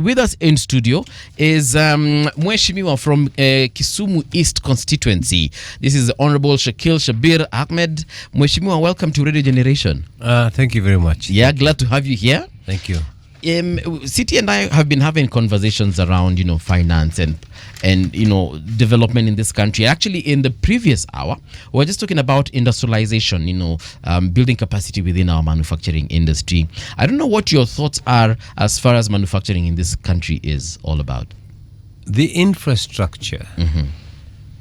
With us in studio is Mheshimiwa from Kisumu East constituency. This is Honorable Shabbir Ahmed. Mheshimiwa, welcome to Radio Generation. Thank you very much. Yeah, glad to have you here. Thank you. City and I have been having conversations around, finance and development in this country. Actually, in the previous hour, we were just talking about industrialization, building capacity within our manufacturing industry. I don't know what your thoughts are as far as manufacturing in this country is all about. The infrastructure,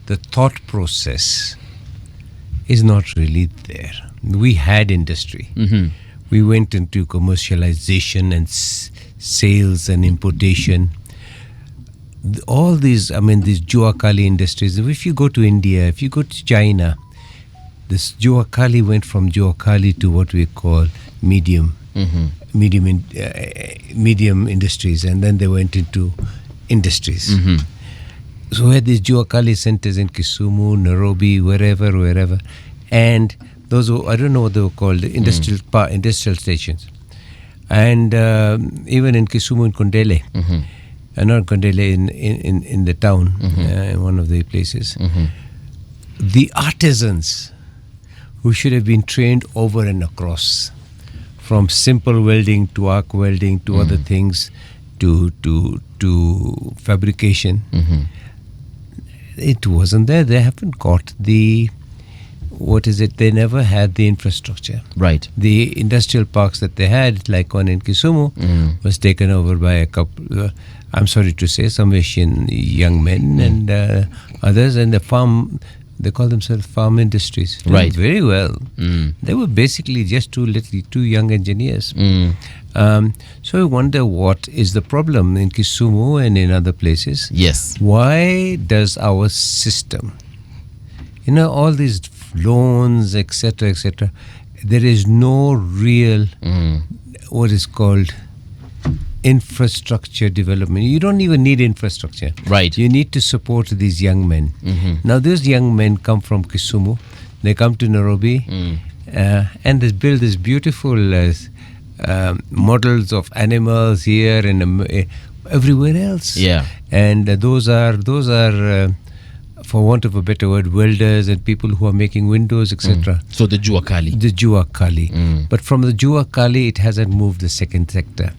the thought process is not really there. We had industry. We went into commercialization and sales and importation. All these, these Juakali industries. If you go to India, if you go to China, this Juakali went from Juakali to what we call medium industries, and then they went into industries. So we had these Juakali centers in Kisumu, Nairobi, wherever, and those were, I don't know what they were called, industrial stations. And even in Kisumu, in Kondele, not Kondele, in the town, in one of the places, the artisans who should have been trained over and across, from simple welding to arc welding to other things, to fabrication, it wasn't there. They haven't got the... They never had the infrastructure. Right. The industrial parks that they had, like one in Kisumu, was taken over by a couple, I'm sorry to say, some Asian young men and others, and the farm, they call themselves farm industries. Right. Very well. They were basically just two young engineers. So I wonder what is the problem in Kisumu and in other places. Yes. Why does our system, all these loans, etc., there is no real what is called infrastructure development. You don't even need infrastructure. Right. You need to support these young men. Now those young men come from Kisumu, they come to Nairobi, and they build these beautiful models of animals here and everywhere else. Yeah. And those are for want of a better word, welders and people who are making windows, etc. So the Juakali. The Juakali. But from the Juakali, it hasn't moved the second sector.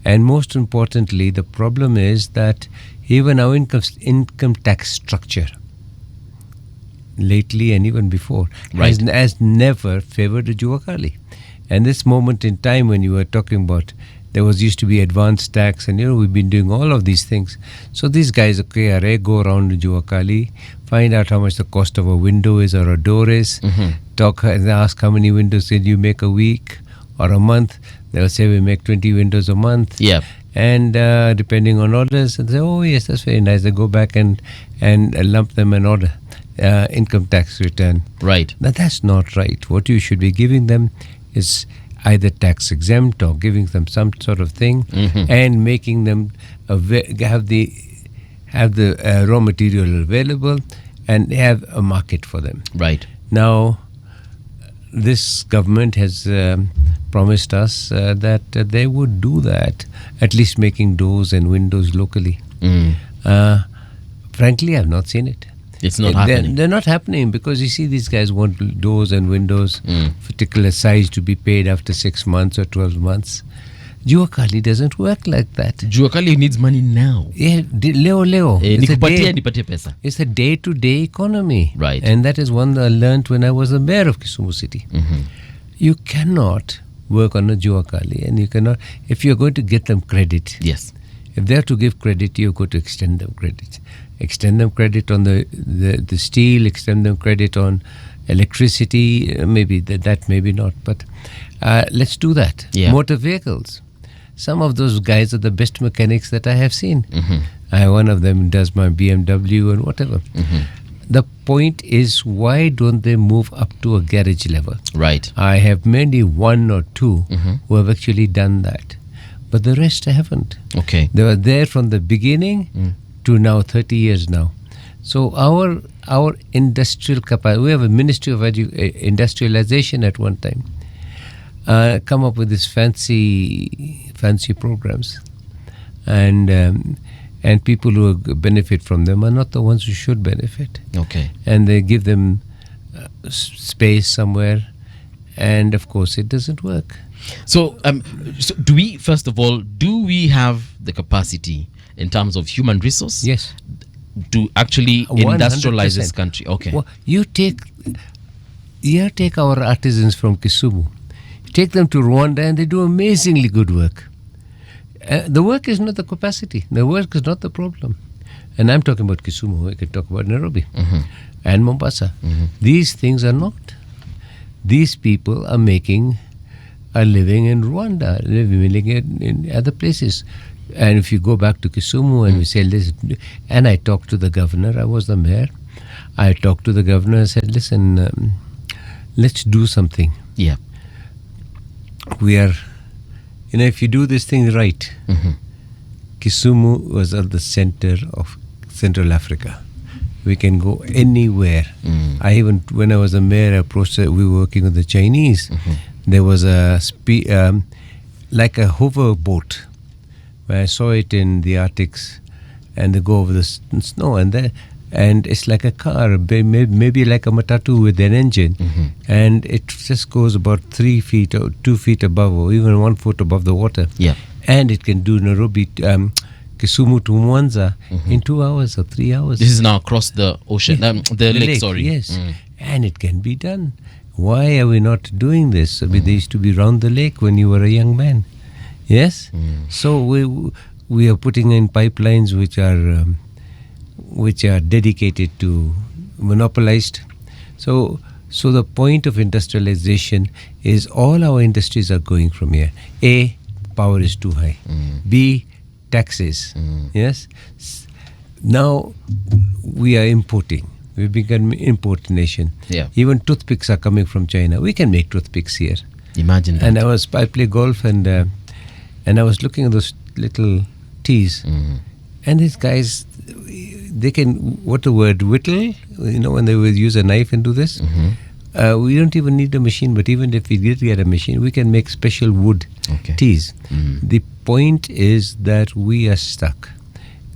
And most importantly, the problem is that even our income tax structure, lately and even before, has never favored the Juakali. And this moment in time when you were talking about, there used to be advanced tax, and we've been doing all of these things. So these guys, go around to Juakali, find out how much the cost of a window is or a door is, talk and ask how many windows did you make a week or a month. They'll say we make 20 windows a month. Yeah. And depending on orders, they say, oh yes, that's very nice. They go back and lump them an order, income tax return. Right. Now that's not right. What you should be giving them is either tax exempt or giving them some sort of thing, and making them have the raw material available and have a market for them. Right. Now, this government has promised us that they would do that, at least making doors and windows locally. Frankly, I've not seen it. It's not happening. They're not happening because you see these guys want doors and windows, particular size to be paid after 6 months or 12 months. Juakali doesn't work like that. Juakali needs money now. Yeah, leo. It's a day-to-day economy. Right. And that is one that I learned when I was the mayor of Kisumu City. You cannot work on a Juakali, and you cannot, if you're going to get them credit. Yes. If they're to give credit, you're going to extend them credit. Extend them credit on the steel, extend them credit on electricity, maybe that, maybe not. But let's do that. Yeah. Motor vehicles. Some of those guys are the best mechanics that I have seen. One of them does my BMW and whatever. The point is, why don't they move up to a garage level? Right. I have maybe one or two who have actually done that. But the rest haven't. Okay. They were there from the beginning to now, 30 years now. So our industrial capacity, we have a Ministry of Industrialization at one time. come up with these fancy programs. and people who benefit from them are not the ones who should benefit. Okay. And they give them space somewhere, and of course it doesn't work. So, so do we, first of all, do we have the capacity in terms of human resource? Yes. To actually 100%. industrialize this country? Okay. Well, you take our artisans from Kisumu, take them to Rwanda, and they do amazingly good work. The work is not the capacity. The work is not the problem. And I'm talking about Kisumu. I could talk about Nairobi and Mombasa. These things are not. These people are making a living in Rwanda, living in other places. And if you go back to Kisumu and we say, listen, and I talked to the governor, I was the mayor. I talked to the governor and said, listen, let's do something. Yeah. We are, if you do this thing right, Kisumu was at the center of Central Africa. We can go anywhere. I even, when I was a mayor, I approached, we were working with the Chinese. There was like a hover boat, where I saw it in the Arctics, and they go over the snow, and it's like a car, maybe like a matatu with an engine, and it just goes about 3 feet or 2 feet above, or even 1 foot above the water. Yeah. And it can do Nairobi, Kisumu to Mwanza in 2 hours or 3 hours. This is now across the ocean, the lake, sorry. Yes, and it can be done. Why are we not doing this? I mean, they used to be round the lake when you were a young man. Yes, so we are putting in pipelines which are dedicated to monopolized. So the point of industrialization is all our industries are going from here. A, power is too high. B, taxes. Yes. Now we are importing. We've become an import nation. Yeah. Even toothpicks are coming from China. We can make toothpicks here. Imagine that. And I play golf, and I was looking at those little teas, and these guys, they can, whittle, when they will use a knife and do this. We don't even need a machine, but even if we did get a machine, we can make special wood teas. The point is that we are stuck,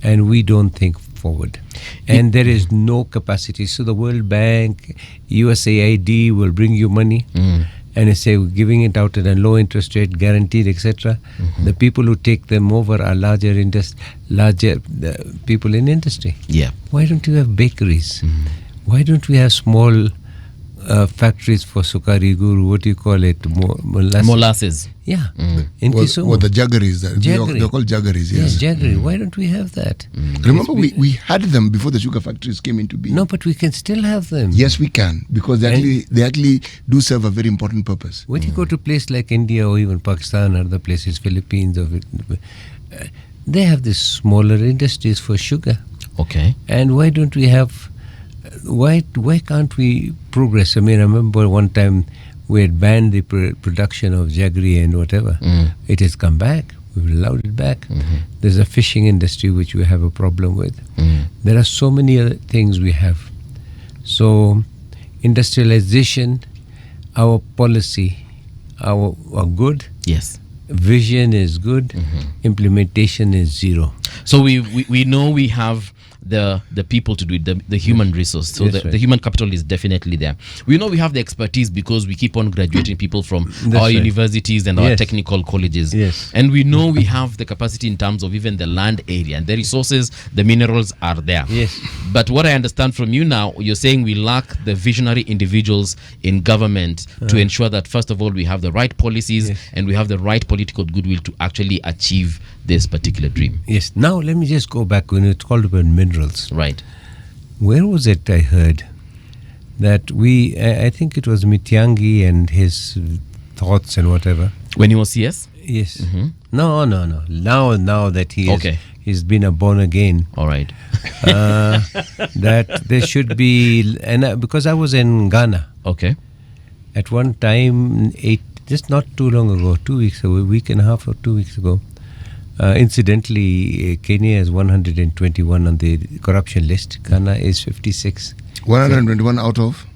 and we don't think forward. And there is no capacity. So the World Bank, USAID will bring you money, and they say we're giving it out at a low interest rate, guaranteed, etc. The people who take them over are larger people in industry. Yeah. Why don't you have bakeries? Why don't we have small factories for sukari guru? What do you call it? Molasses. Yeah. In Kisumu. What the jaggeries? They're called jaggeries, yes. Yeah, jaggery. Why don't we have that? Remember, we had them before the sugar factories came into being. No, but we can still have them. Yes, we can, because they actually do serve a very important purpose. When you go to a place like India or even Pakistan or other places, Philippines, they have these smaller industries for sugar. Okay. And why don't we have? Why can't we progress? I mean, I remember one time we had banned the production of jaggery and whatever. It has come back. We've allowed it back. There's a fishing industry which we have a problem with. There are so many other things we have. So industrialization, our policy are good. Yes. Vision is good. Implementation is zero. So we know we have the people to do it, the human resource. So the human capital is definitely there. We know we have the expertise because we keep on graduating people from our universities and our technical colleges. Yes. And we know we have the capacity in terms of even the land area and the resources, the minerals are there. Yes. But what I understand from you now, you're saying we lack the visionary individuals in government to ensure that, first of all, we have the right policies and we have the right political goodwill to actually achieve this particular dream. Yes. Now let me just go back when it's called about minerals. Right. Where was it I heard that I think it was Mitiangi and his thoughts and whatever. When he was CS? Yes. No. Now that he's been a born again. All right. That there should be, because I was in Ghana. Okay. At one time, just not too long ago, 2 weeks ago, a week and a half or 2 weeks ago. Incidentally, Kenya is 121 on the corruption list. Ghana is 56. 121 out of?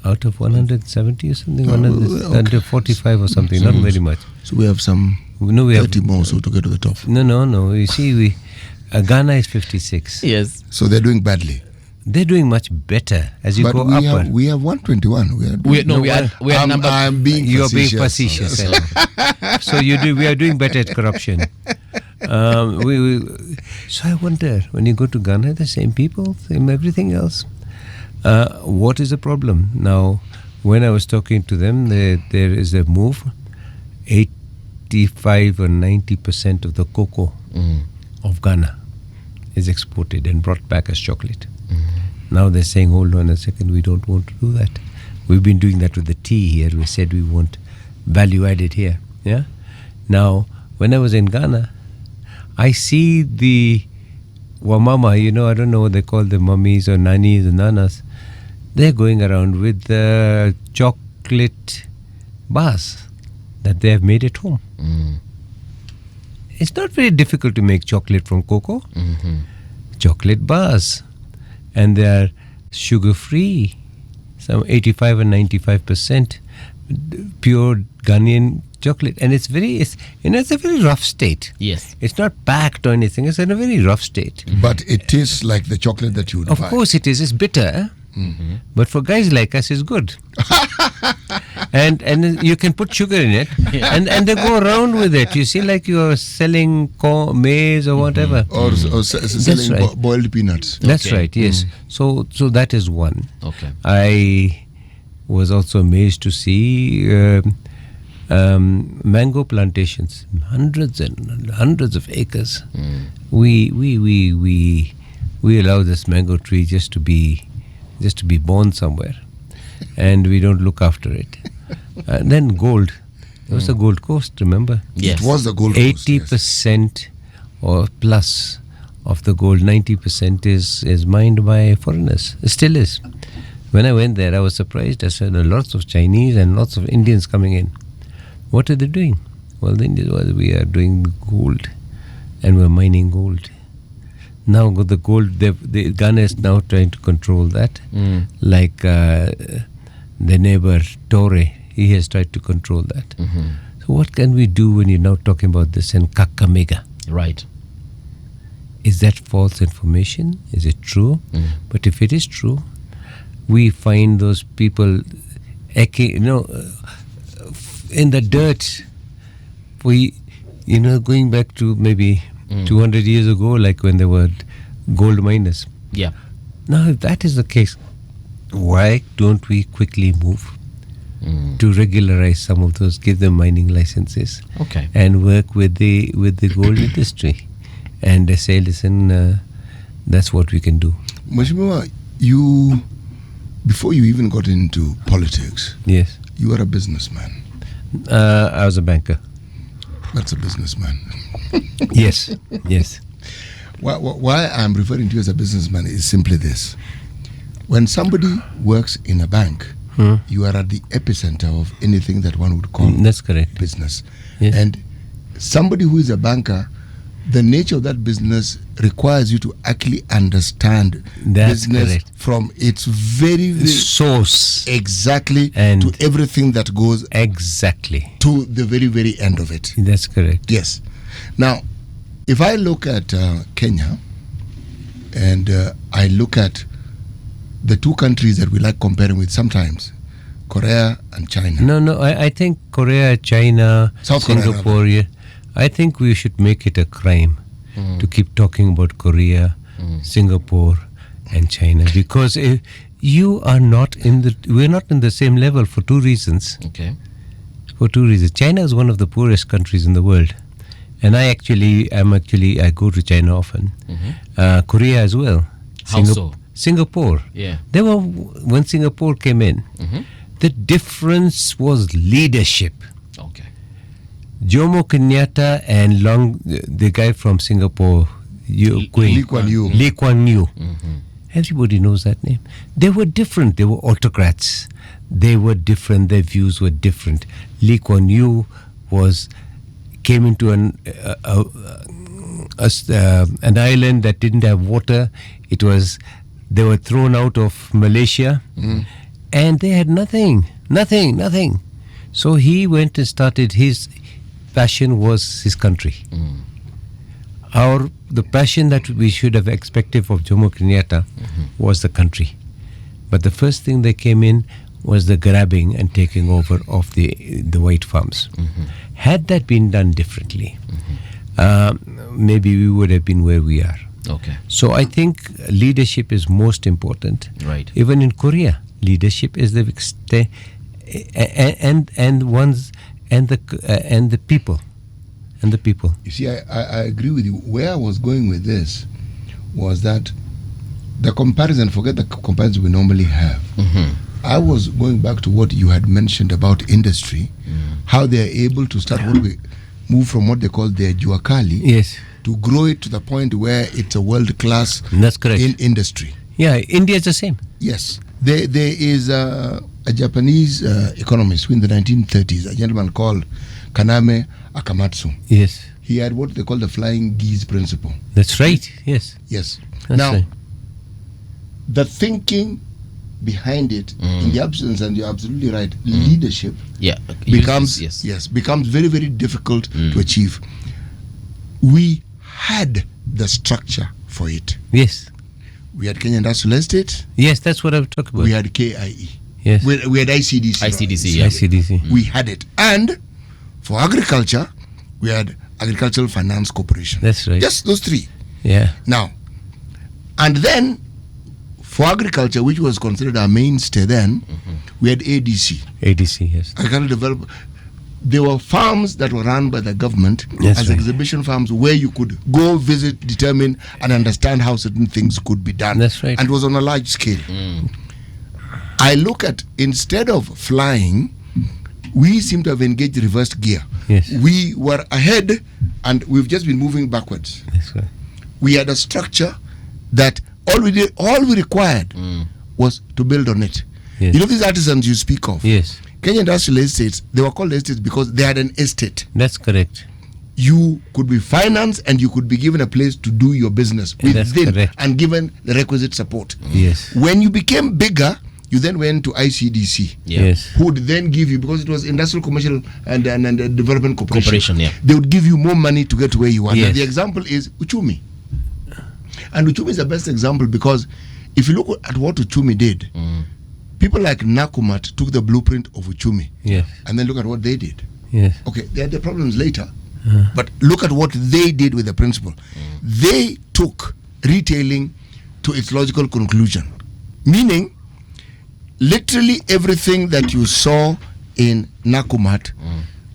Out of 170 or something, 145 or something, not very much. So we have some No, we have 30 more so to get to the top. No. You see, Ghana is 56. Yes. So they're doing badly. They're doing much better as you But go we upward. have 121. We are number. I'm being You're being facetious. facetious. So we are doing better at corruption. So I wonder, when you go to Ghana, the same people, same everything else. What is the problem? Now, when I was talking to them, there is a move. 85 or 90% of the cocoa of Ghana is exported and brought back as chocolate. Now they're saying, hold on a second, we don't want to do that. We've been doing that with the tea here. We said we want value added here. Yeah. Now, when I was in Ghana, I see the wamama, I don't know what they call the mummies or nannies or nanas. They're going around with the chocolate bars that they have made at home. It's not very difficult to make chocolate from cocoa. Chocolate bars. And they are sugar-free. Some 85 and 95% pure Ghanaian chocolate. And it's a very rough state. Yes. It's not packed or anything. It's in a very rough state. But it tastes like the chocolate that you would Of buy. course it is. It's bitter. But for guys like us, it's good. and you can put sugar in it, and they go around with it. You see, like you're selling maize or whatever. Or selling right. boiled peanuts. That's Okay. right. Yes. So that is one. Okay. I was also amazed to see mango plantations, hundreds and hundreds of acres. We allow this mango tree just to be born somewhere, and we don't look after it. Then gold. There was the Gold Coast, remember? Yes. It was the Gold Coast. 80% or plus of the gold, 90% is mined by foreigners. It still is. When I went there, I was surprised. I saw lots of Chinese and lots of Indians coming in. What are they doing? Well, the Indians, we are doing gold, and we're mining gold. Now the gold, the Ghana is now trying to control that. Like the neighbor Torre, he has tried to control that. So what can we do when you're now talking about this in Kakamega? Right. Is that false information? Is it true? But if it is true, we find those people in the dirt. Going back to maybe 200 years ago, like when there were gold miners. Yeah. Now, if that is the case, why don't we quickly move to regularize some of those, give them mining licenses, Okay. and work with the gold industry, and they say, listen, that's what we can do. Mheshimiwa, before you even got into politics, Yes, you were a businessman. I was a banker. That's a businessman. Yes. Why I'm referring to you as a businessman is simply this. When somebody works in a bank, you are at the epicenter of anything that one would call That's correct. business. Yes. And somebody who is a banker, the nature of that business requires you to actually understand That's business correct. from its very, very Source. exactly And to everything that goes Exactly. to the very, very end of it. That's correct. Yes. Now, if I look at Kenya and I look at the two countries that we like comparing with sometimes, Korea and China. No, I think Korea, China, South Korea, Singapore, I think we should make it a crime to keep talking about Korea, Singapore, and China, because we're not in the same level for two reasons. Okay. China is one of the poorest countries in the world, and I go to China often. Korea as well. How so? Singapore. Yeah. When Singapore came in, the difference was leadership. Okay. Jomo Kenyatta and the guy from Singapore, Lee Kuan Yew. Lee Kuan Yew. Everybody knows that name. They were different. They were autocrats. They were different. Their views were different. Lee Kuan Yew came into an island that didn't have water. They were thrown out of Malaysia, and they had nothing. So he went and started passion was his country. The passion that we should have expected of Jomo Kenyatta was the country. But the first thing that came in was the grabbing and taking over of the white farms. Had that been done differently, maybe we would have been where we are. Okay. So I think leadership is most important. Right. Even in Korea, leadership is the people. And the people. You see, I agree with you. Where I was going with this was that the comparison, forget the comparison we normally have. I was going back to what you had mentioned about industry, how they are able to start move from what they call their juakali to grow it to the point where it's a world-class industry. Yeah, India is the same. Yes. There is a Japanese economist who in the 1930s, a gentleman called Kaname Akamatsu. Yes. He had what they call the flying geese principle. That's right. Yes. Yes. That's now, right. the thinking behind it, in the absence, and you're absolutely right, leadership becomes very, very difficult to achieve. We had the structure for it. Yes. We had Kenya Industrial Estate. Yes, that's what I was talking about. We had KIE. Yes. We had ICDC. ICDC. We had it. And for agriculture, we had Agricultural Finance Corporation. That's right. Just those three. Yeah. Now, and then for agriculture, which was considered our mainstay then, we had ADC. ADC, yes. Agricultural Development. There were farms that were run by the government as exhibition farms where you could go visit, determine, and understand how certain things could be done. That's right. And it was on a large scale. I look at, instead of flying, we seem to have engaged reversed gear. Yes. We were ahead and we've just been moving backwards. That's right. We had a structure that all we required was to build on it. Yes. You know these artisans you speak of? Yes. Kenya Industrial Estates, they were called estates because they had an estate. That's correct. You could be financed and you could be given a place to do your business within and given the requisite support. Yes. When you became bigger, you then went to ICDC. Yes. Who would then give you, because it was Industrial Commercial and Development Corporation. Yeah. They would give you more money to get to where you are. Yes. Now, the example is Uchumi. And Uchumi is the best example because if you look at what Uchumi did, people like Nakumat took the blueprint of Uchumi. Yes. And then look at what they did. Yes. Okay, they had their problems later, but look at what they did with the principle. They took retailing to its logical conclusion, meaning literally everything that you saw in Nakumat,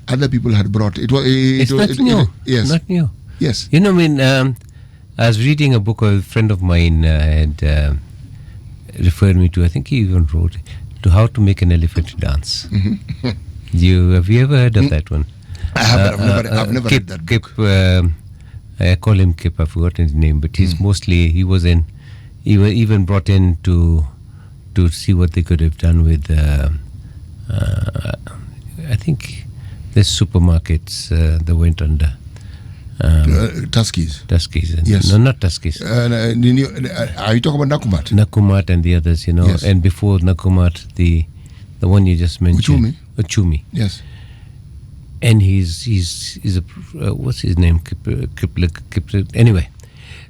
other people had brought. It's not new. Yes. Not new. Yes. You know, I mean, I was reading a book a friend of mine had referred me to. I think he even wrote to how to make an elephant dance. Have you ever heard of that one? I haven't. I've never Kip, read that Kip, book. I call him Kip. I've forgotten his name, but he's mostly he was even brought in to see what they could have done with. I think there's supermarkets that went under. Tuskies. Tuskies. Yes. No, not Tuskies. Are you talking about Nakumat? Nakumat and the others, you know. Yes. And before Nakumat, the one you just mentioned. Uchumi. Yes. And he's a what's his name? Anyway,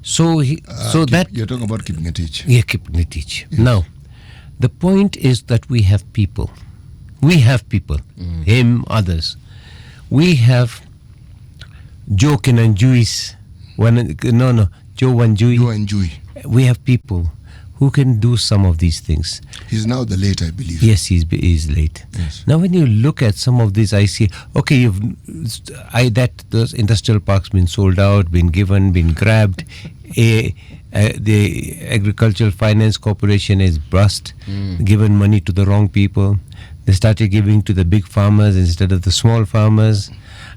so you're talking about keeping a teach. Yeah, keeping a teach. Yes. Now, the point is that we have people. We have people. Him, others. We have Joe Kinanjuis. Joe Wanjui. We have people who can do some of these things. He's now the late, I believe. Yes, he's late. Yes. Now, when you look at some of these, I see. Okay, those industrial parks been sold out, been given, been grabbed. The Agricultural Finance Corporation is bust, given money to the wrong people. They started giving to the big farmers instead of the small farmers.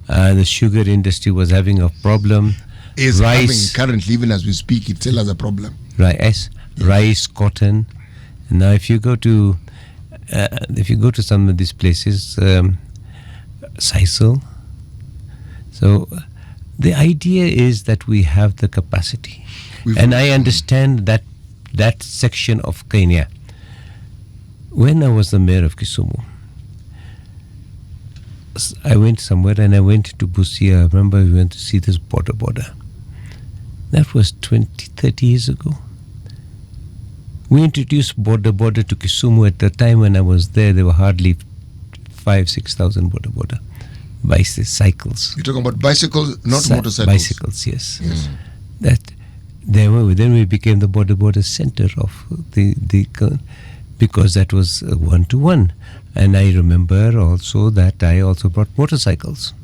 The sugar industry was having a problem. Is having currently, even as we speak, it still has a problem. Rice, cotton. And now, if you go to some of these places, Sisal. So, the idea is that we have the capacity, and I understand that section of Kenya. When I was the mayor of Kisumu, I went somewhere and I went to Busia. I remember we went to see this border. That was 20, 30 years ago. We introduced border to Kisumu. At the time when I was there were hardly 5,000-6,000 border bicycles. You're talking about bicycles, not motorcycles. Bicycles, yes. That then we became the border center of the because that was 1-to-1. And I remember also that I also brought motorcycles.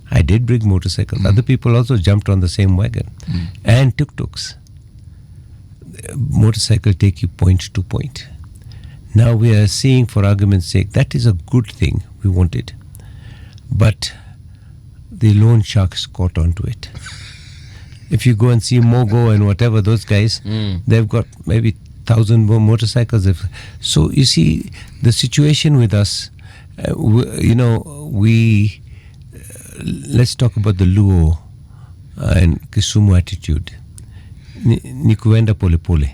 I did bring motorcycles. Other people also jumped on the same wagon. And tuk-tuks. Motorcycle take you point to point. Now we are seeing, for argument's sake, that is a good thing. We want it. But the loan sharks caught onto it. If you go and see Mogo and whatever, those guys, they've got maybe 1,000 more motorcycles. So you see, the situation with us, let's talk about the Luo and Kisumu attitude. Nikuenda pole pole.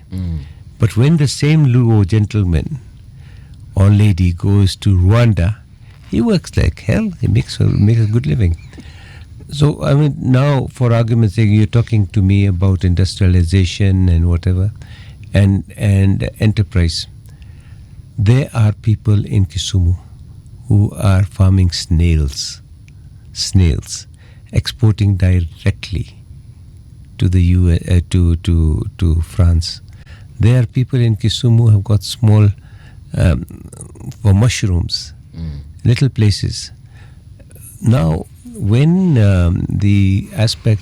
But when the same Luo gentleman or lady goes to Rwanda, he works like hell. He makes a good living. So, I mean, now, for argument's sake, you're talking to me about industrialization and whatever, and enterprise. There are people in Kisumu who are farming snails, exporting directly to the US, to France. There are people in Kisumu who have got small for mushrooms, little places. Now, when the aspect,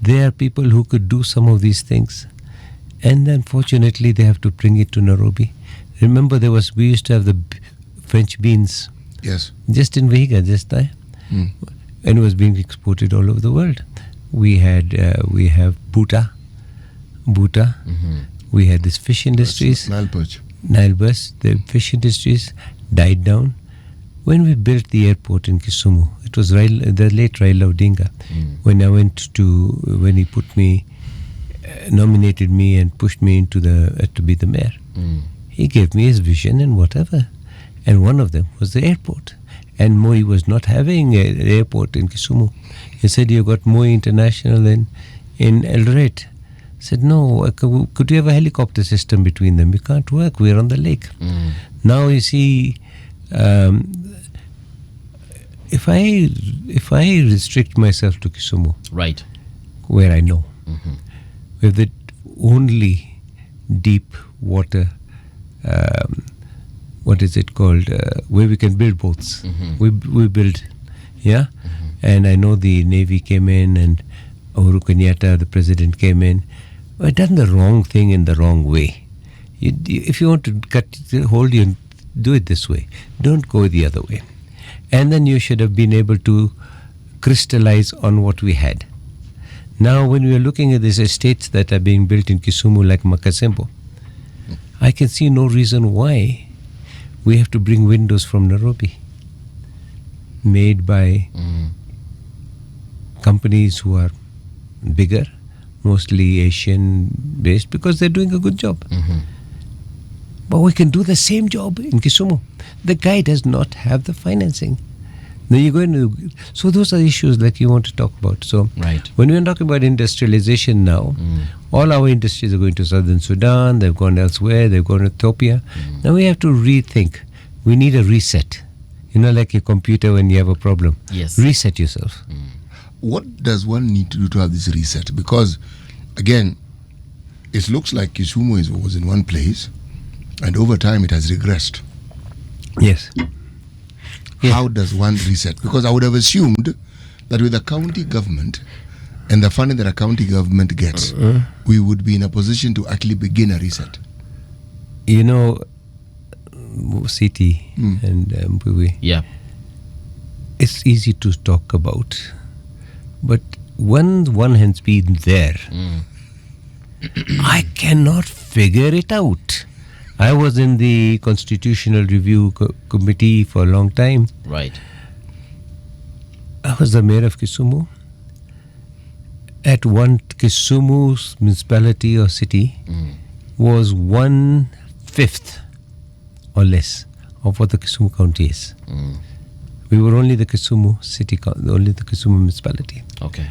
there are people who could do some of these things, and unfortunately they have to bring it to Nairobi. Remember, we used to have the French beans. Yes. Just in Vihiga, just there, and it was being exported all over the world. We have Buta. We had this fish industries. Nile perch. The fish industries died down. When we built the airport in Kisumu, it was the late Raila Odinga. When he put me, nominated me and pushed me into to be the mayor. He gave me his vision and whatever. And one of them was the airport. And Moi was not having an airport in Kisumu. He said, "You got Moi International in Eldoret." I said, "No, could you have a helicopter system between them? We can't work. We're on the lake." Now you see, if I restrict myself to Kisumu, right, where I know, with the only deep water, what is it called, where we can build boats. We build, yeah? And I know the Navy came in and Uhuru Kenyatta, the president, came in. But done the wrong thing in the wrong way. If you want to hold you, do it this way. Don't go the other way. And then you should have been able to crystallize on what we had. Now, when we are looking at these estates that are being built in Kisumu like Makasembo, I can see no reason why we have to bring windows from Nairobi, made by companies who are bigger, mostly Asian-based, because they're doing a good job. But we can do the same job in Kisumu. The guy does not have the financing. Now you're going to. So those are issues like you want to talk about. So when we're talking about industrialization now, all our industries are going to southern Sudan. They've gone elsewhere. They've gone to Ethiopia. Now we have to rethink. We need a reset. Like your computer when you have a problem. Yes. Reset yourself. What does one need to do to have this reset? Because, again, it looks like Kisumu was in one place, and over time it has regressed. Yes. How does one reset? Because I would have assumed that with the county government and the funding that a county government gets, we would be in a position to actually begin a reset. City and Mbuwi. Yeah. It's easy to talk about, but when one has been there, I cannot figure it out. I was in the Constitutional Review Committee for a long time. Right. I was the mayor of Kisumu. At one Kisumu municipality or city was 1/5 or less of what the Kisumu county is. We were only the Kisumu only the Kisumu municipality. Okay.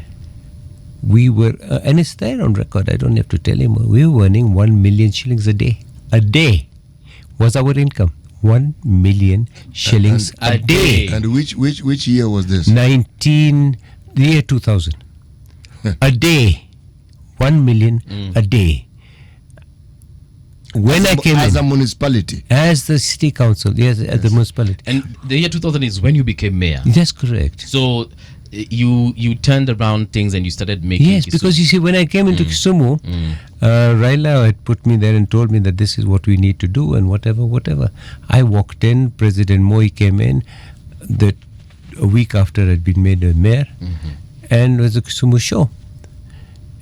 We were, and it's there on record, I don't have to tell him, we were earning 1 million shillings a day. A day was our income. 1 million shillings a day. And which year was this? The year 2000. A day. 1 million a day. When I came as in, a municipality. as the city council, yes, as the municipality. And the year 2000 is when you became mayor. That's correct. So you turned around things and you started making. Yes, Kisumu. because you see, when I came into Kisumu, Raila had put me there and told me that this is what we need to do and whatever. I walked in, President Moi came in, a week after I'd been made a mayor, and it was a Kisumu show.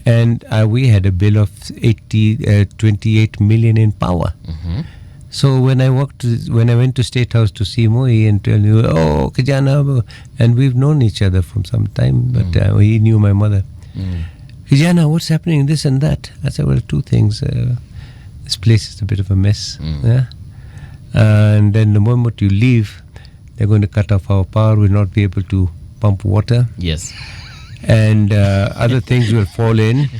And we had a bill of 28 million in power. So when I went to State House to see Moi and tell you, oh, Kijana, and we've known each other from some time, but he knew my mother. Kijana, what's happening, this and that? I said, well, two things. This place is a bit of a mess. Yeah? And then the moment you leave, they're going to cut off our power. We'll not be able to pump water. Yes. And other things will fall in.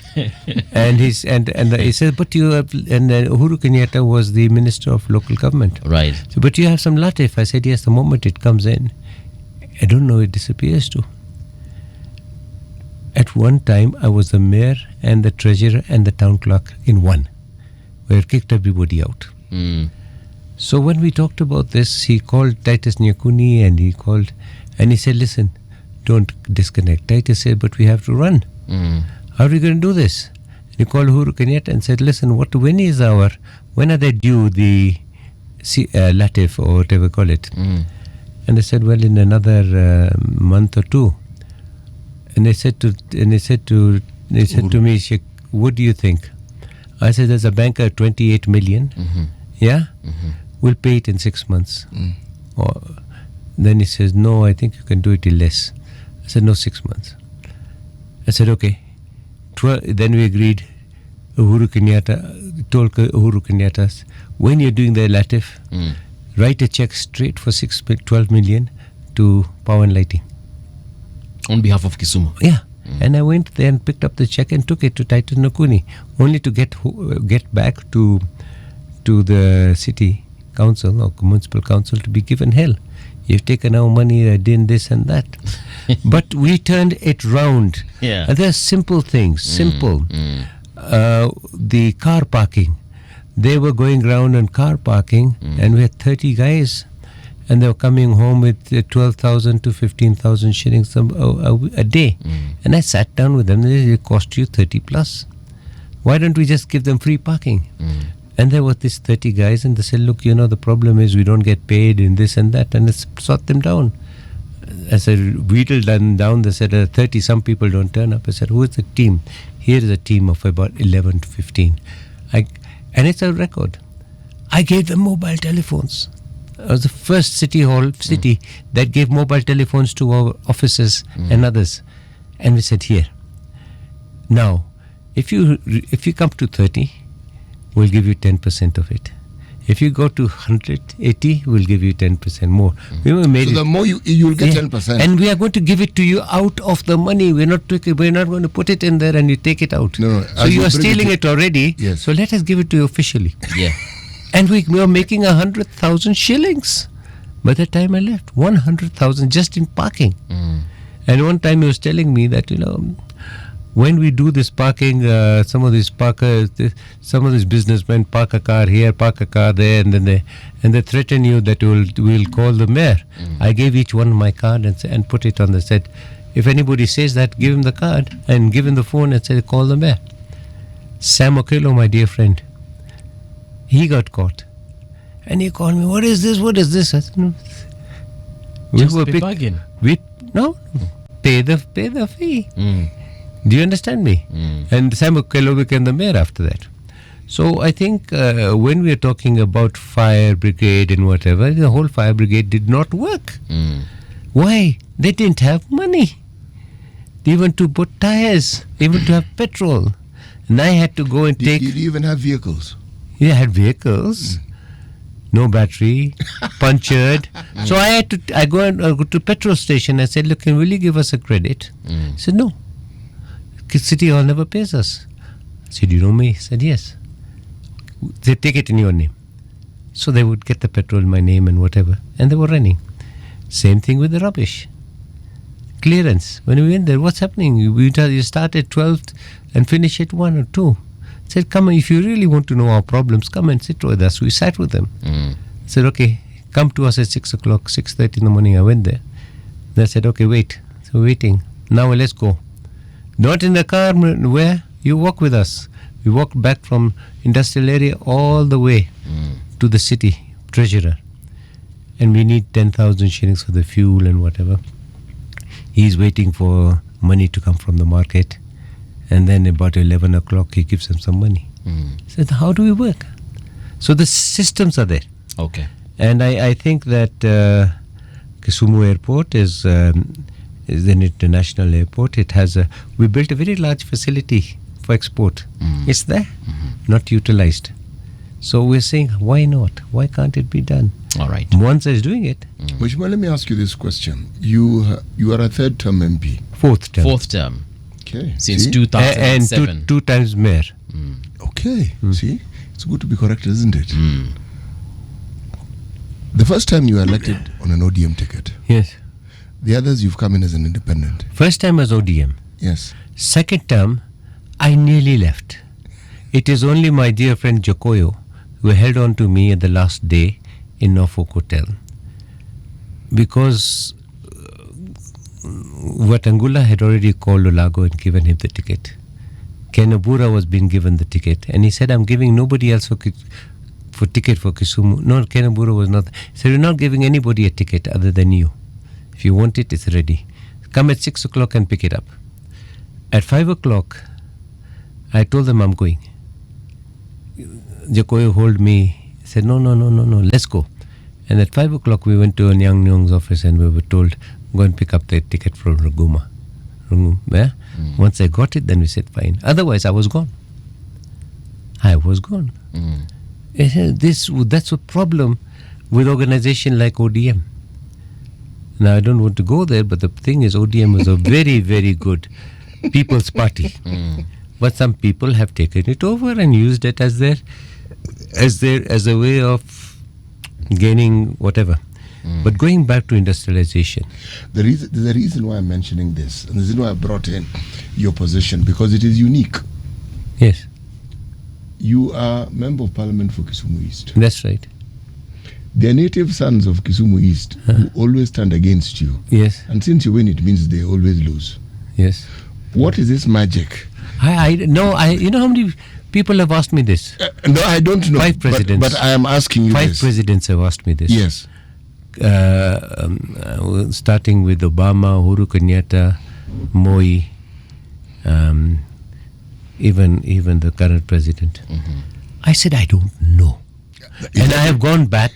And he said, but you have, and Uhuru Kenyatta was the Minister of Local Government. Right. So, but you have some latif. I said, yes, the moment it comes in, I don't know, it disappears too. At one time, I was the mayor and the treasurer and the town clerk in one. We had kicked everybody out. So when we talked about this, he called Titus Nyakuni and he said, listen, don't disconnect. Titus said, but we have to run. How are we going to do this? He called Uhuru Kenyatta and said, listen, when are they due the latif or whatever you call it? And I said, well, in another month or two. And they said to me, Sheikh, what do you think? I said, there's a banker, 28 million. Yeah? We'll pay it in 6 months. Then he says, no, I think you can do it in less. I said, no, 6 months. I said, okay. Then we agreed. Uhuru Kenyatta told Uhuru Kenyatta, when you're doing the latif, write a check straight for 12 million to Power and Lighting. On behalf of Kisumu. Yeah. And I went there and picked up the check and took it to Titus Nyakuni, only to get back to the city council or municipal council to be given hell. You've taken our money, I did this and that. But we turned it round. Yeah. There are simple things. The car parking. They were going around on car parking and we had 30 guys. And they were coming home with 12,000 to 15,000 shillings a day. And I sat down with them. It cost you 30 plus. Why don't we just give them free parking? And there were these 30 guys, and they said, look, the problem is we don't get paid in this and that, and let's sort them down. I said, wheedled them down. They said, 30, some people don't turn up. I said, who is the team? Here is a team of about 11 to 15. And it's a record. I gave them mobile telephones. I was the first city that gave mobile telephones to our officers and others. And we said, here. Now, if you come to 30, we'll give you 10% of it. If you go to 180, we'll give you 10% more. So the more you'll get 10%. And we are going to give it to you out of the money. We're not going to put it in there and you take it out. No. So you are stealing it already. Yes. So let us give it to you officially. Yeah. And we were making 100,000 shillings. By the time I left, 100,000 just in parking. And one time he was telling me that, when we do this parking, some of these businessmen park a car here, park a car there, and then they threaten you that we'll call the mayor. I gave each one my card and put it on the set. If anybody says that, give him the card and give him the phone and say, call the mayor. Sam Okello, my dear friend, he got caught. And he called me, what is this? I said, no. Bargain. Pay the fee. Do you understand me? And Sam Okello became the mayor after that. So I think when we are talking about fire brigade and whatever, the whole fire brigade did not work. Why? They didn't have money. Even to put tires, even to have petrol. And I had to go and Did you even have vehicles? Yeah, I had vehicles. no battery, punctured. So I go to petrol station. I said, look, will you give us a credit? He said, no. City Hall never pays us. I said, you know me? He said, yes. They take it in your name. So they would get the petrol in my name and whatever. And they were running. Same thing with the rubbish. Clearance. When we went there, what's happening? You start at 12 and finish at 1 or 2. I said, come on, if you really want to know our problems, come and sit with us. We sat with them. I said, okay, come to us at 6 o'clock, 6:30 in the morning. I went there. They said, okay, wait. So waiting. Now let's go. Not in the car. Where? You walk with us. We walked back from industrial area all the way to the city treasurer. And we need 10,000 shillings for the fuel and whatever. He's waiting for money to come from the market. And then about 11 o'clock, he gives them some money. He said, how do we work? So the systems are there. Okay. And I think that Kisumu Airport is an international airport. We built a very large facility for export. It's there, not utilized. So we're saying, why not? Why can't it be done? All right. Monza is doing it. Mheshimiwa, let me ask you this question. You are a third-term MP. Fourth term. Fourth term. Okay. Since See? 2007. And two times mayor. Okay. See? It's good to be corrected, isn't it? The first time you were elected on an ODM ticket. Yes. The others you've come in as an independent. First time was ODM. Yes. Second term, I nearly left. It is only my dear friend Jokoyo who held on to me at the last day in Norfolk Hotel. Because Watangula had already called Olago and given him the ticket. Kenabura was being given the ticket. And he said, I'm giving nobody else for ticket for Kisumu. No, Kenabura was not. He said, we're not giving anybody a ticket other than you. If you want it, it's ready. Come at 6 o'clock and pick it up. At 5 o'clock, I told them I'm going. Jokoyo hold me, said, no, let's go. And at 5 o'clock, we went to Nyang Nyong's office and we were told, go and pick up the ticket from Runguma. Yeah? Once I got it, then we said, fine. Otherwise, I was gone. That's a problem with organization like ODM. Now, I don't want to go there, but the thing is, ODM is a very, very good people's party. But some people have taken it over and used it as a way of gaining whatever. But going back to industrialization. There's a reason why I'm mentioning this, and the reason why I brought in your position, because it is unique. Yes. You are Member of Parliament for Kisumu East. That's right. They are native sons of Kisumu East who always stand against you. Yes. And since you win, it means they always lose. Yes. What is this magic? You know how many people have asked me this? No, I don't know. 5 presidents. But I am asking you 5 this. presidents have asked me this. Yes. Starting with Obama, Uhuru Kenyatta, Moi, even the current president. I said, I don't know. And I have gone back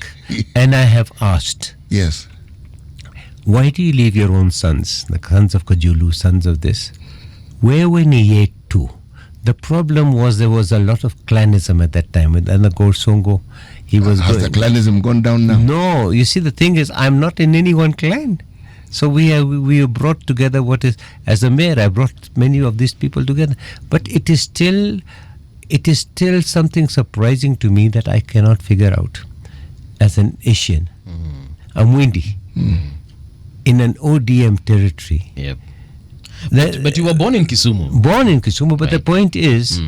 and I have asked. Yes. Why do you leave your own sons, the sons of Kajulu, sons of this? Where were Niye to? The problem was there was a lot of clanism at that time. And the Gorsongo, he was Has the clanism gone down now? No, you see, the thing is, I'm not in any one clan. So we have brought together what is, as a mayor, I brought many of these people together. But it is still something surprising to me that I cannot figure out as an Asian. I'm Windy. In an ODM territory. Yep. But you were born in Kisumu. Born in Kisumu, but the point is...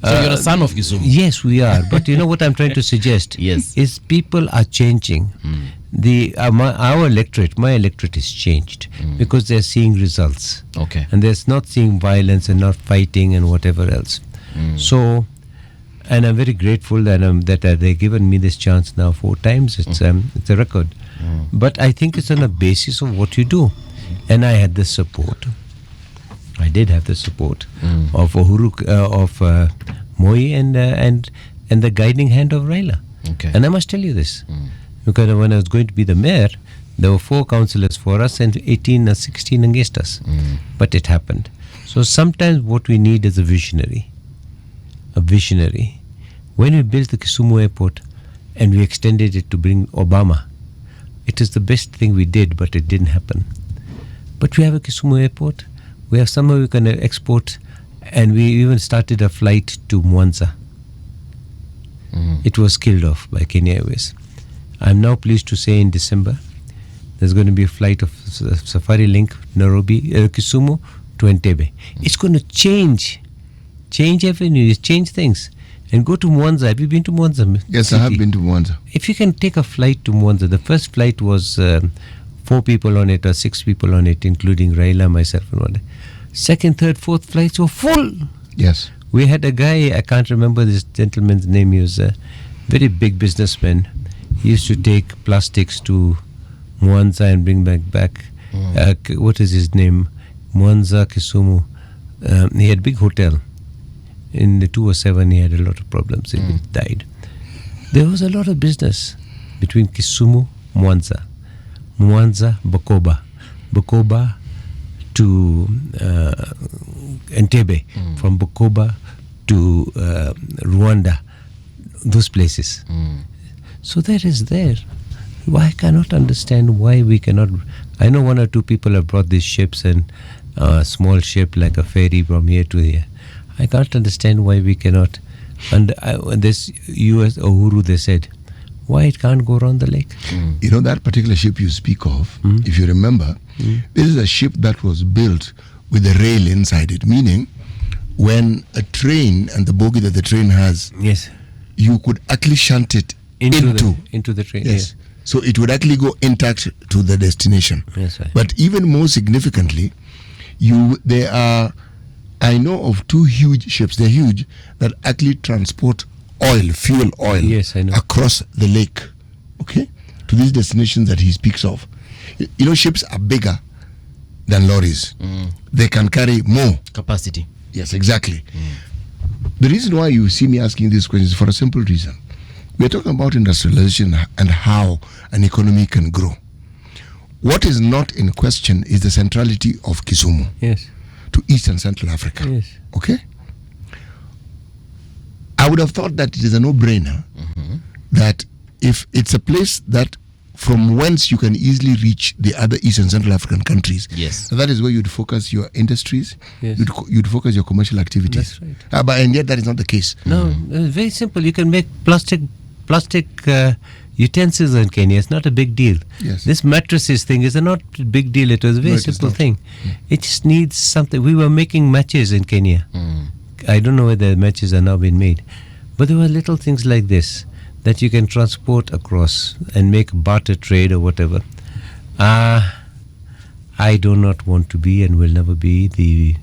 So you're a son of Kisumu. Yes, we are. But you know what I'm trying to suggest? Yes. Is people are changing. Our electorate, my electorate is changed because they're seeing results. Okay. And they're not seeing violence and not fighting and whatever else. So, and I'm very grateful that they've given me this chance now 4 times. It's a record. But I think it's on a basis of what you do. And I had the support. I did have the support of Uhuru, of Moi and the guiding hand of Raila. Okay. And I must tell you this, because when I was going to be the mayor, there were 4 councillors for us and 18 or 16 against us. But it happened. So sometimes what we need is a visionary. When we built the Kisumu airport, and we extended it to bring Obama. It is the best thing we did, but it didn't happen. But we have a Kisumu airport. We have somewhere we can export, and we even started a flight to Mwanza. It was killed off by Kenya Airways. I'm now pleased to say in December, there's going to be a flight of Safari Link, Nairobi, Kisumu to Entebbe. It's going to change avenues, change things. And go to Mwanza. Have you been to Mwanza? Yes, City? I have been to Mwanza. If you can take a flight to Mwanza, the first flight was 4 people on it or 6 people on it, including Raila, myself, and one. Second, third, fourth flights were full. Yes. We had a guy, I can't remember this gentleman's name, he was a very big businessman. He used to take plastics to Mwanza and bring back. What is his name? Mwanza, Kisumu. He had a big hotel. In the 207, he had a lot of problems. He died. There was a lot of business between Kisumu, Mwanza, Bukoba to Entebbe, from Bukoba to Rwanda, those places. So that is there. Why I cannot understand why we cannot. I know 1 or 2 people have brought these ships and a small ship like a ferry from here to here. I can't understand why we cannot. And this US Uhuru, they said, why it can't go around the lake? You know that particular ship you speak of, if you remember, this is a ship that was built with a rail inside it, meaning when a train and the bogie that the train has, Yes. you could actually shunt it into the train. Yes. So it would actually go intact to the destination. Yes, right. But even more significantly, there are, I know of 2 huge ships, they're huge, that actually transport fuel oil, Yes, I know. across the lake, okay, to these destinations that he speaks of. You know, ships are bigger than lorries. They can carry more Capacity. Yes, exactly. The reason why you see me asking these questions is for a simple reason. We're talking about industrialization and how an economy can grow. What is not in question is the centrality of Kisumu Yes. to East and Central Africa. Yes. Okay? I would have thought that it is a no-brainer that if it's a place that from whence you can easily reach the other East and Central African countries, Yes. that is where you'd focus your industries, Yes. you'd focus your commercial activities. That's right. And yet that is not the case. No, it's very simple. You can make plastic utensils in Kenya. It's not a big deal. Yes. This mattresses thing is not a big deal. It was a very No, it is simple not. thing. It just needs something. We were making matches in Kenya. I don't know whether matches are now being made. But there were little things like this that you can transport across and make barter trade or whatever. I do not want to be and will never be the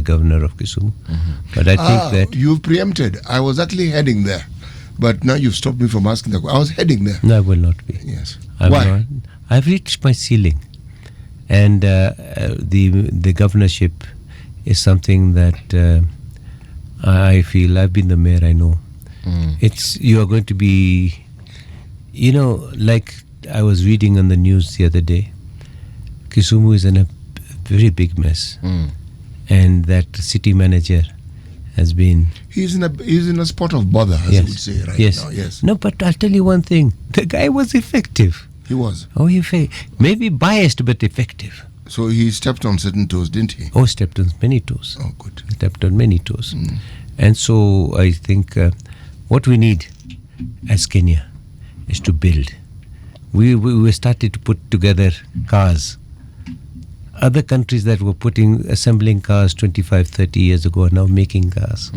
governor of Kisumu. But I think that... You've preempted. I was actually heading there. But now you've stopped me from asking the question. I was heading there. No, I will not be. Yes. I'm Why? not. I've reached my ceiling, and the governorship is something that I feel. I've been the mayor. I know. You are going to be, like I was reading on the news the other day. Kisumu is in a very big mess, and that city manager has been. He's in a spot of bother, as you would say right now. Yes. No, but I'll tell you one thing. The guy was effective. He was. Oh, maybe biased, but effective. So he stepped on certain toes, didn't he? Oh, stepped on many toes. Oh, good. Stepped on many toes. And so I think what we need as Kenya is to build. We started to put together cars. Other countries that were assembling cars 25, 30 years ago are now making cars.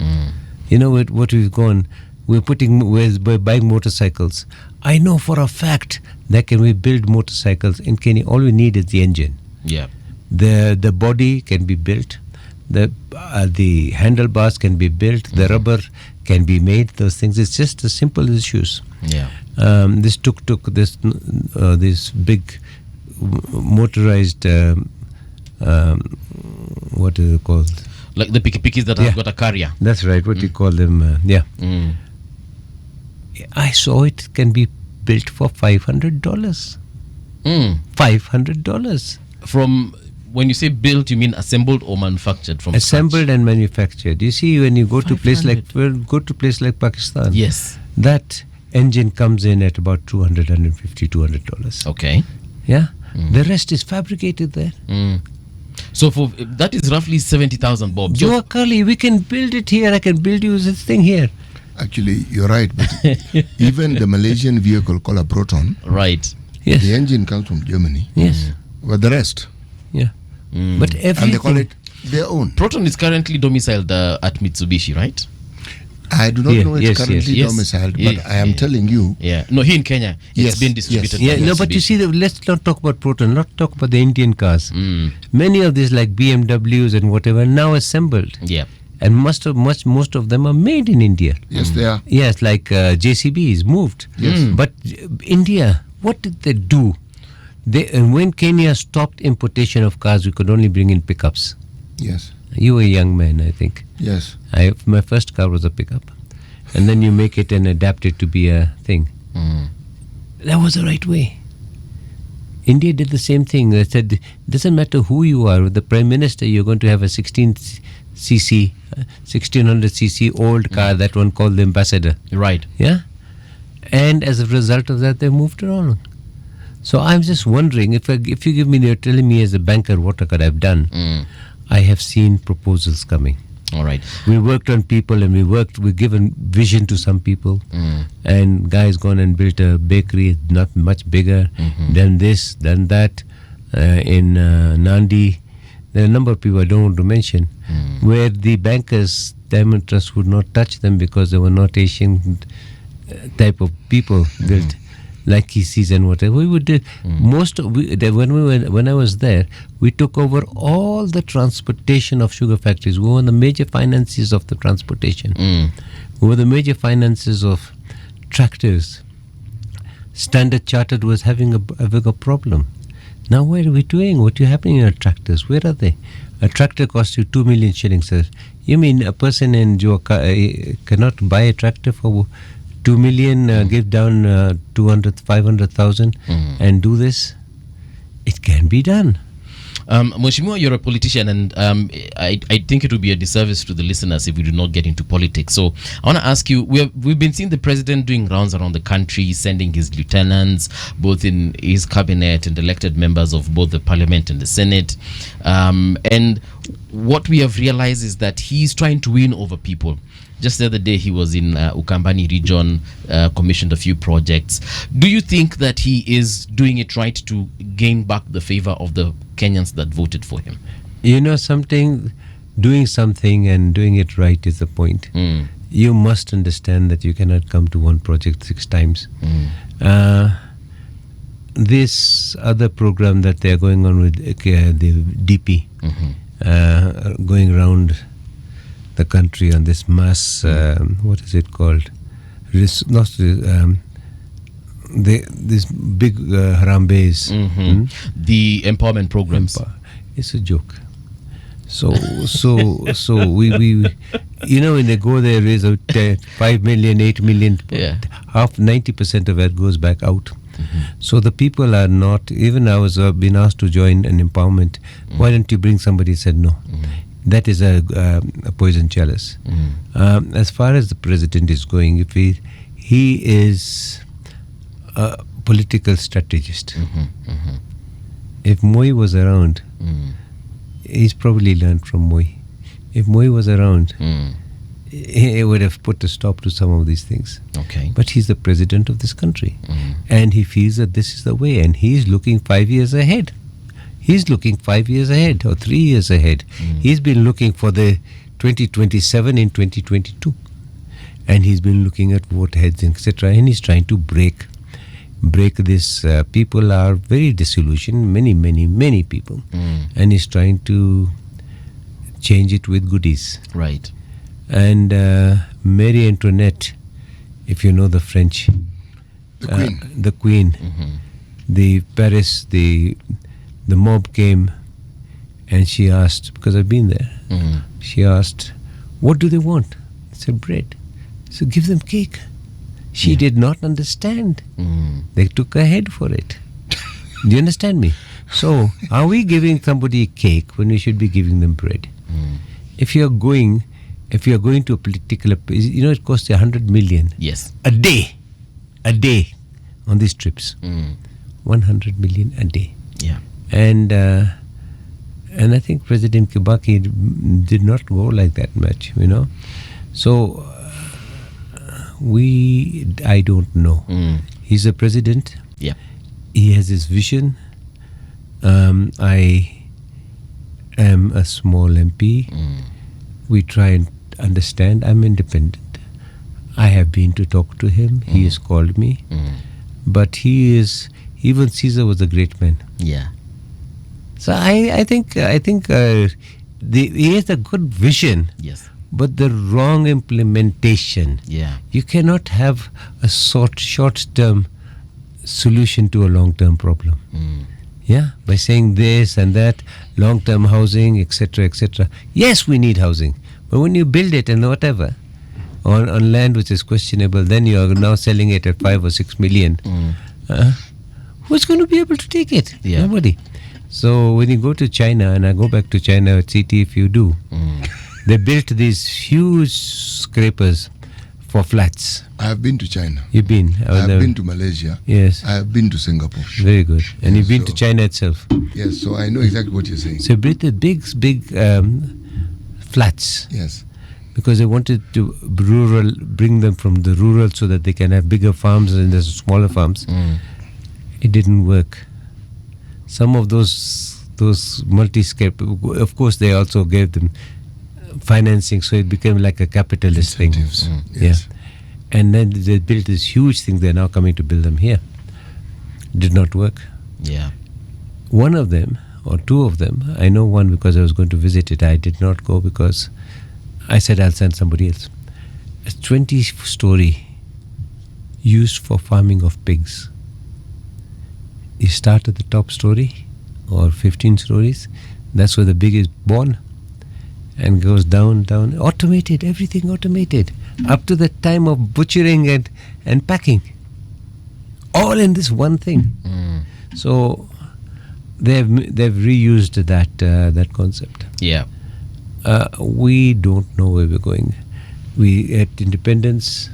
You know what we've gone? We're buying motorcycles. I know for a fact that can we build motorcycles in Kenya. All we need is the engine. Yeah. The body can be built. The handlebars can be built. The rubber can be made. Those things. It's just as simple as shoes. Yeah. This tuk-tuk, this big motorized. What is it called? Like the piki-pikis that have got a carrier. That's right. What do you call them? I saw it can be built for $500. $500. From when you say built, you mean assembled or manufactured from Assembled scratch? and manufactured. You see, when you go to place like Pakistan, Yes. that engine comes in at about $250, Okay. Yeah. The rest is fabricated there. So for that is roughly 70,000 bob. Joe Curly, we can build it here. I can build you this thing here. Actually, you're right. But even the Malaysian vehicle called a Proton, Right. Yes. the engine comes from Germany. Yes. But the rest, Yeah. But everything. and they call it their own. Proton is currently domiciled at Mitsubishi, right? I do not know it's currently yes. domiciled, Yeah, but I am telling you, Yeah. No, here in Kenya, Yes, it's been distributed. Yeah, by no, but you see, let's not talk about Proton. Not talk about the Indian cars. Many of these, like BMWs and whatever, are now assembled, Yeah. and most of them are made in India. yes, they are. Yes, like JCBs moved. Yes. But India, what did they do? When Kenya stopped importation of cars, we could only bring in pickups. Yes, You were a young man, I think. yes. My first car was a pickup, and then you make it and adapt it to be a thing. That was the right way. India did the same thing. They said, it doesn't matter who you are, with the Prime Minister, you're going to have a 1600cc old car, that one called the Ambassador. Right. Yeah? And as a result of that, they moved along. So I'm just wondering, if you give me, you're telling me as a banker what could I've done, I have seen proposals coming. All right. We worked on people, and we've given vision to some people, and guys gone and built a bakery, not much bigger, than this, than that, in Nandi. There are a number of people I don't want to mention, where the bankers, Diamond Trust, would not touch them because they were not Asian type of people built. Like Kisis and whatever. We would do when I was there, we took over all the transportation of sugar factories. We were the major finances of the transportation. We were the major finances of tractors. Standard Chartered was having a bigger problem. Now what are we doing? What is happening in our tractors? Where are they? A tractor costs you 2 million shillings, sir. You mean a person in Joaka cannot buy a tractor for 2 million, give down 200, 500,000 and do this? It can be done. Mheshimiwa, you're a politician, and I think it would be a disservice to the listeners if we do not get into politics. So I want to ask you, we've been seeing the president doing rounds around the country, sending his lieutenants, both in his cabinet and elected members of both the parliament and the senate. And what we have realized is that he's trying to win over people. Just the other day, he was in Ukambani region, commissioned a few projects. Do you think that he is doing it right to gain back the favor of the Kenyans that voted for him? You know something, doing something and doing it right is the point. You must understand that you cannot come to one project 6 times. This other program that they are going on with the DP, going around the country on this mass, what is it called? This big Harambes. The empowerment programs. It's a joke. So we you know, when they go there, raise out 5 million, 8 million, half 90% of that goes back out. So the people are not. Even I was been asked to join an empowerment. Why don't you bring somebody? Said no. That is a poison chalice. As far as the president is going, if he is a political strategist. If Moi was around, he's probably learned from Moi. If Moi was around, he would have put a stop to some of these things. Okay. But he's the president of this country, and he feels that this is the way, and he's looking 5 years ahead. He's looking 5 years ahead or 3 years ahead. He's been looking for the 2027 in 2022. And he's been looking at vote heads, etc. And he's trying to break this. People are very disillusioned, many people. And he's trying to change it with goodies. Right. And Marie Antoinette, if you know the French, the Queen, the Paris, the mob came and she asked, because I've been there, she asked, what do they want? I said, bread. So give them cake. She did not understand. They took her head for it. Do you understand me? So are we giving somebody cake when we should be giving them bread? If you are going to a particular place, you know, it costs 100 million Yes. a day a day on these trips. 100 million a day. Yeah. And I think President Kibaki did not go like that much, So I don't know. He's a president. Yeah. He has his vision. I am a small MP. We try and understand. I'm independent. I have been to talk to him. He has called me. But he is, even Caesar was a great man. Yeah. So I think he has a good vision. Yes. But the wrong implementation. Yeah. You cannot have a short-term solution to a long-term problem. Yeah, by saying this and that, long-term housing, etc., etc. Yes, we need housing, but when you build it and whatever on land which is questionable, then you are now selling it at 5 or 6 million. Who's going to be able to take it? Yeah. Nobody. So when you go to China, and I go back to China at CT if you do, they built these huge scrapers for flats. I have been to China. You've been? I have been to Malaysia. Yes. I have been to Singapore. Very good. And you've been so- to China itself. Yes, so I know exactly what you're saying. So built the big flats Yes. because they wanted to bring them from the rural so that they can have bigger farms and there's smaller farms. It didn't work. Some of those multi-scape, of course, they also gave them financing, so it became like a capitalist Incentives. thing. Yes. Yeah. And then they built this huge thing. They're now coming to build them here. Did not work. Yeah. One of them, or two of them, I know one because I was going to visit it. I did not go because I said I'll send somebody else. A 20-story used for farming of pigs. You start at the top story, or 15 stories. That's where the pig is born, and goes down. Automated, everything automated, up to the time of butchering and packing. All in this one thing. So they've reused that concept. Yeah. We don't know where we're going. We at independence,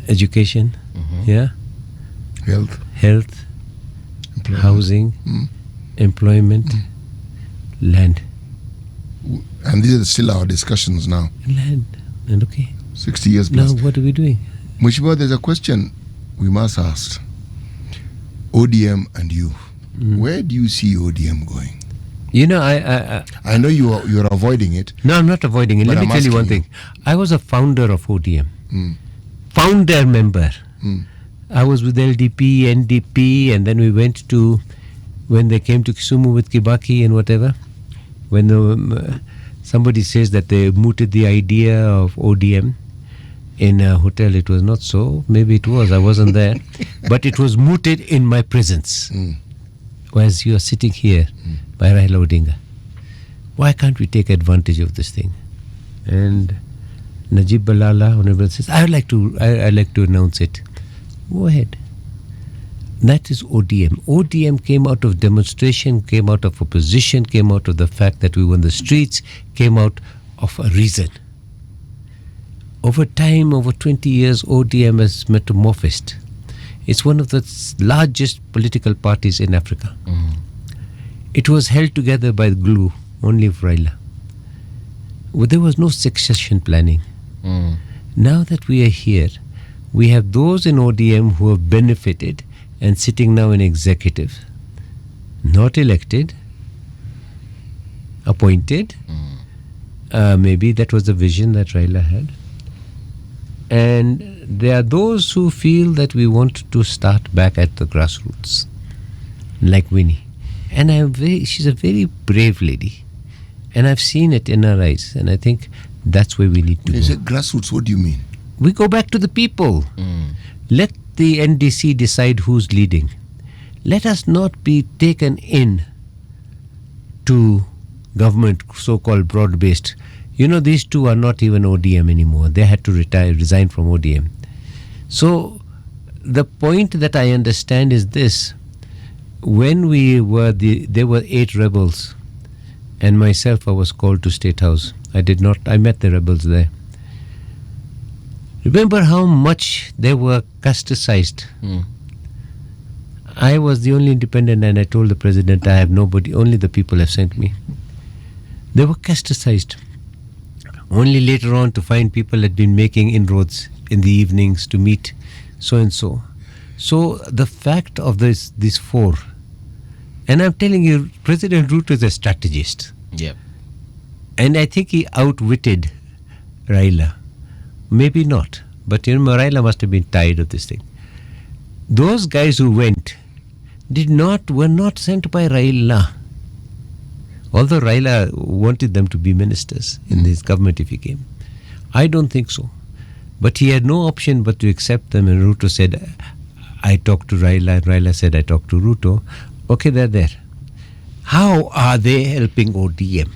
education, health, Employment. housing, employment, land. And these are still our discussions now. Land. And okay. 60 years Now plus. what are we doing? Mushima, there's a question we must ask. ODM and you. Where do you see ODM going? I I know you're avoiding it. no, I'm not avoiding it. But Let me I'm tell you one asking thing. I was a founder of ODM. Mm. Founder member. Mm. I was with LDP, NDP, and then we went to, when they came to Kisumu with Kibaki and whatever, when somebody says that they mooted the idea of ODM in a hotel. It was not so. Maybe it was. I wasn't there. But it was mooted in my presence. Whereas you are sitting here by Raila Odinga. Why can't we take advantage of this thing? And Najib Balala, Honorable, says, I'd like to announce it. Go ahead. That is ODM. ODM came out of demonstration, came out of opposition, came out of the fact that we were in the streets, came out of a reason. Over time, over 20 years, ODM has metamorphosed. It's one of the largest political parties in Africa. It was held together by glue, only of Raila. Well, there was no succession planning. Now that we are here, we have those in ODM who have benefited and sitting now in executive, not elected, appointed. Maybe that was the vision that Raila had. And there are those who feel that we want to start back at the grassroots, like Winnie. And she's a very brave lady. And I've seen it in her eyes. And I think that's where we need to You go. said grassroots, what do you mean? We go back to the people. Let the NDC decide who's leading. Let us not be taken in to government, so-called broad-based. These two are not even ODM anymore. They had to resign from ODM. So the point that I understand is this. When there were 8 rebels, and myself, I was called to State House. I met the rebels there. Remember how much they were casteized. I was the only independent, and I told the president, I have nobody, only the people have sent me. They were casteized. Only later on to find people had been making inroads in the evenings to meet so and so. So the fact of these four, and I'm telling you, President Ruto is a strategist. Yeah. And I think he outwitted Raila. Maybe not. But Raila must have been tired of this thing. Those guys who went were not sent by Raila. Although Raila wanted them to be ministers in his government if he came. I don't think so. But he had no option but to accept them, and Ruto said, I talked to Raila, and Raila said, I talked to Ruto. Okay, they're there. How are they helping ODM?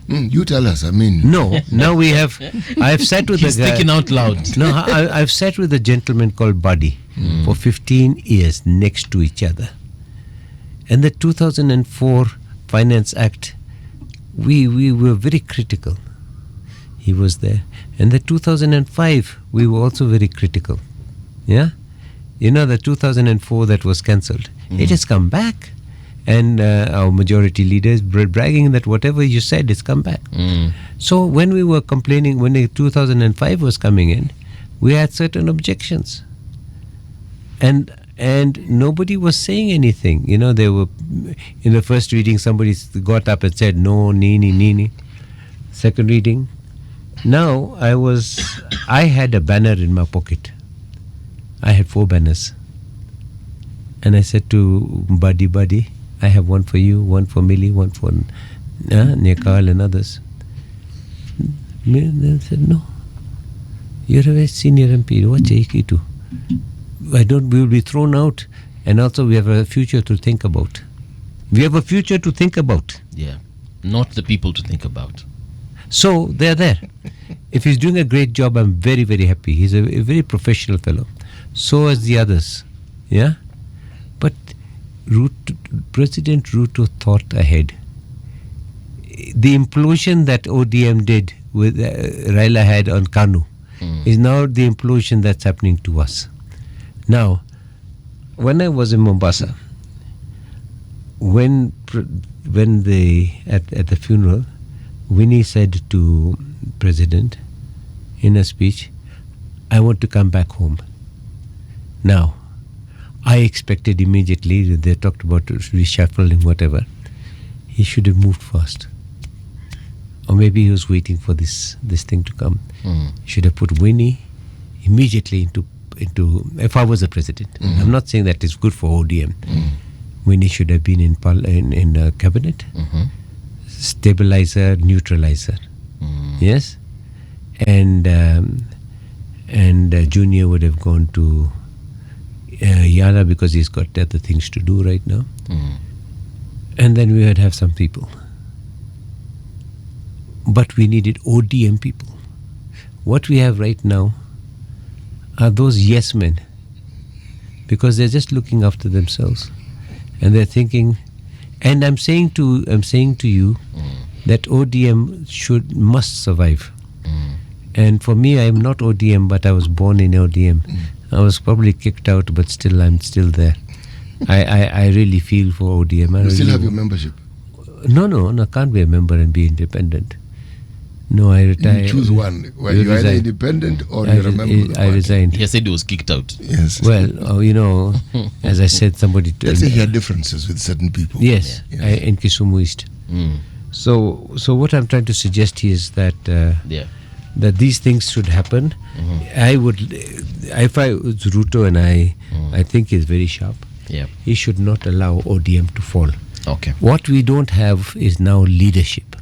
You tell us, I mean. No, now we have, I've sat with He's a guy. thinking out loud. No, I've sat with a gentleman called Buddy for 15 years next to each other. And the 2004 Finance Act, we were very critical. He was there. And the 2005, we were also very critical. Yeah? You know, the 2004 that was cancelled. It has come back. And our majority leader is bragging that whatever you said has come back. So when we were complaining, when the 2005 was coming in, we had certain objections. And nobody was saying anything. You know, they were, in the first reading, somebody got up and said, no, nini. Second reading. Now, I had a banner in my pocket. I had 4 banners. And I said to Buddy, I have one for you, one for Millie, one for Nekal and others. They said, no. You're a very senior MP. What you do? We will be thrown out, and also we have a future to think about. We have a future to think about. Yeah. Not the people to think about. So they're there. If he's doing a great job, I'm very, very happy. He's a very professional fellow. So as the others. Yeah? But President Ruto thought ahead. The implosion that ODM did with Raila had on Kanu is now the implosion that's happening to us. Now, when I was in Mombasa, when at the funeral, Winnie said to President in a speech, I want to come back home. Now, I expected immediately, they talked about reshuffling, whatever. He should have moved fast. Or maybe he was waiting for this thing to come. He should have put Winnie immediately into if I was the president. I'm not saying that it's good for ODM. Winnie should have been in cabinet. Stabilizer, neutralizer. Yes? And Junior would have gone to Yala because he's got other things to do right now. And then we would have some people. But we needed ODM people. What we have right now are those yes men, because they're just looking after themselves, and they're thinking. And I'm saying to you that ODM must survive. And for me, I'm not ODM, but I was born in ODM. I was probably kicked out, but still, I'm still there. I really feel for ODM. You still have your membership? No, I can't be a member and be independent. No, I retired. You choose one. Well, you're either independent or you're a member of the I party. resigned. He said he was kicked out. Yes. Well, as I said, somebody... Let's say he had differences with certain people. Yes, Yeah. in Kisumu East. So what I'm trying to suggest here is that that these things should happen. I would, if I was Ruto, and I think he's very sharp. Yeah. He should not allow ODM to fall. Okay. What we don't have is now leadership.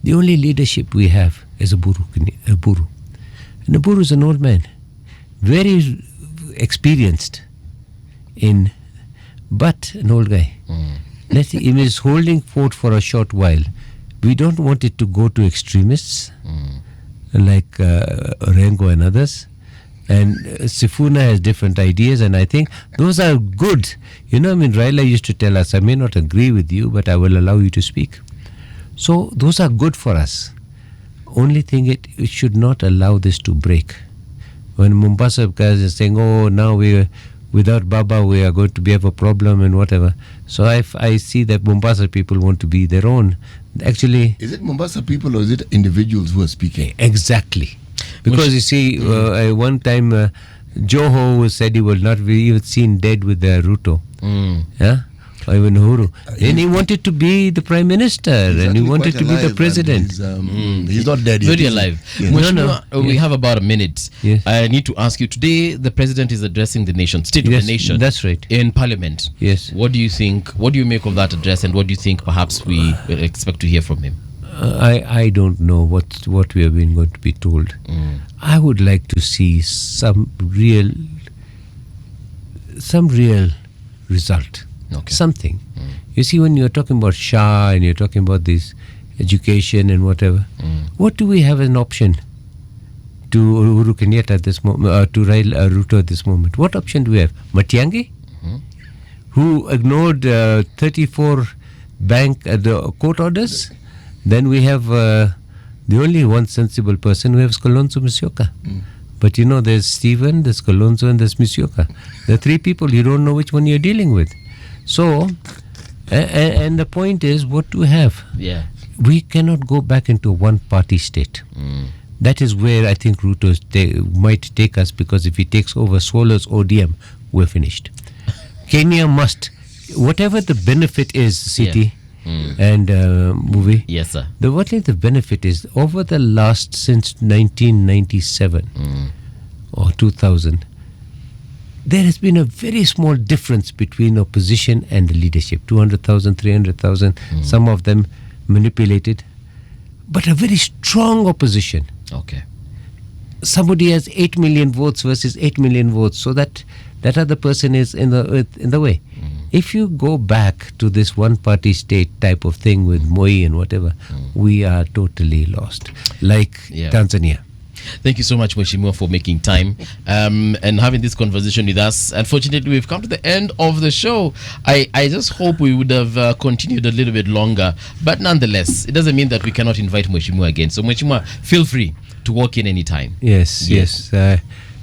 The only leadership we have is a Buru. And a Buru is an old man, very experienced but an old guy. He is holding fort for a short while. We don't want it to go to extremists like Orengo and others. And Sifuna has different ideas, and I think those are good. Raila used to tell us, I may not agree with you, but I will allow you to speak. So those are good for us. Only thing, it should not allow this to break. When Mombasa guys are saying, oh, now without Baba we are going to have a problem and whatever. So I see that Mombasa people want to be their own. Actually, is it Mombasa people or is it individuals who are speaking? Exactly. Because you see, one time Joho said he will not be even seen dead with Ruto. Yeah? Or even Uhuru. Then he wanted to be the Prime Minister and he wanted to be the President. He's not dead yet. Very alive. Yes. Mheshimiwa, we have about a minute. Yes. I need to ask you, today the President is addressing the nation, state Yes, of the nation. that's right. In Parliament. Yes. What do you think? What do you make of that address, and what do you think perhaps we expect to hear from him? I don't know what we are going to be told. I would like to see some real result. Okay. Something. You see, when you're talking about Shah and you're talking about this education and whatever, what do we have as an option to Uhuru Kenyatta at this moment, to Raila Ruto at this moment? What option do we have? Matiang'i, who ignored 34 bank the court orders. Then we have the only one sensible person we have is Kalonzo Musyoka. But you know, there's Stephen, there's Kalonzo, and there's Musyoka. There are three people, you don't know which one you're dealing with. So, and the point is, what do we have? Yeah. We cannot go back into a one-party state. That is where I think Ruto might take us, because if he takes over, swallows ODM, we're finished. Kenya must, whatever the benefit is, City and movie. Yes, sir. What the benefit is, over the last, since 1997 or 2000, there has been a very small difference between opposition and the leadership. 200,000, 300,000, some of them manipulated, but a very strong opposition. Okay. Somebody has 8 million votes versus 8 million votes, so that other person is in the way. If you go back to this one-party state type of thing with Moi and whatever, we are totally lost, like Tanzania. Thank you so much, Mheshimiwa, for making time and having this conversation with us. Unfortunately, we've come to the end of the show. I just hope we would have continued a little bit longer, but nonetheless, it doesn't mean that we cannot invite Mheshimiwa again. So, Mheshimiwa, feel free to walk in anytime. Yes.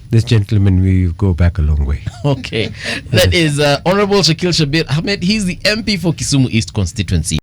This gentleman, we go back a long way. Okay. That is Honorable Shabbir Ahmed. He's the MP for Kisumu East constituency.